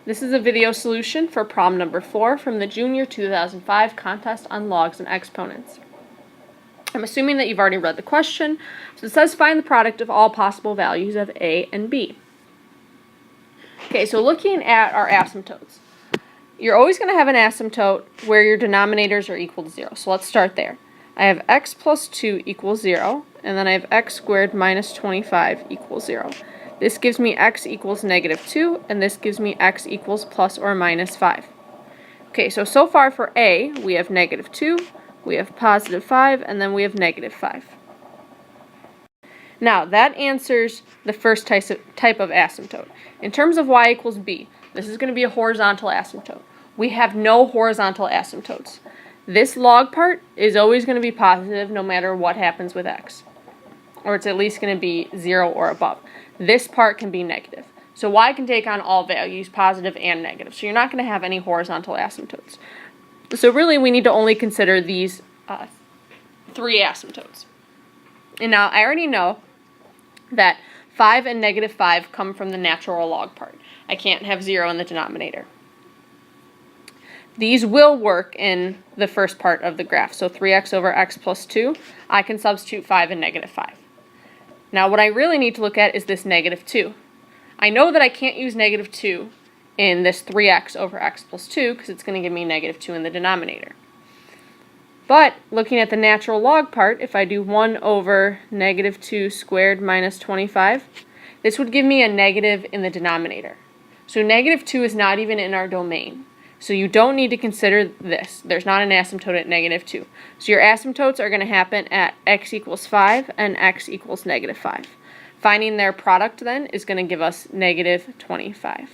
This is a video solution for problem number 4 from the Junior 2005 contest on logs and exponents. I'm assuming that you've already read the question. So it says find the product of all possible values of a and b. Okay, so looking at our asymptotes. You're always going to have an asymptote where your denominators are equal to 0. So let's start there. I have x plus 2 equals 0, and then I have x squared minus 25 equals 0. This gives me x equals negative 2, and this gives me x equals plus or minus 5. Okay, so far for a, we have negative 2, we have positive 5, and then we have negative 5. Now, that answers the first type of asymptote. In terms of y equals b, this is going to be a horizontal asymptote. We have no horizontal asymptotes. This log part is always going to be positive no matter what happens with x. Or it's at least going to be 0 or above. This part can be negative. So y can take on all values, positive and negative. So you're not going to have any horizontal asymptotes. So really we need to only consider these 3 asymptotes. And now I already know that 5 and negative 5 come from the natural log part. I can't have 0 in the denominator. These will work in the first part of the graph. So 3x over x plus 2, I can substitute 5 and negative 5. Now what I really need to look at is this negative 2. I know that I can't use negative 2 in this 3x over x plus 2 because it's going to give me negative 2 in the denominator. But looking at the natural log part, if I do 1 over negative 2 squared minus 25, this would give me a negative in the denominator. So negative 2 is not even in our domain. So you don't need to consider this. There's not an asymptote at negative 2. So your asymptotes are going to happen at x equals 5 and x equals negative 5. Finding their product then is going to give us negative 25.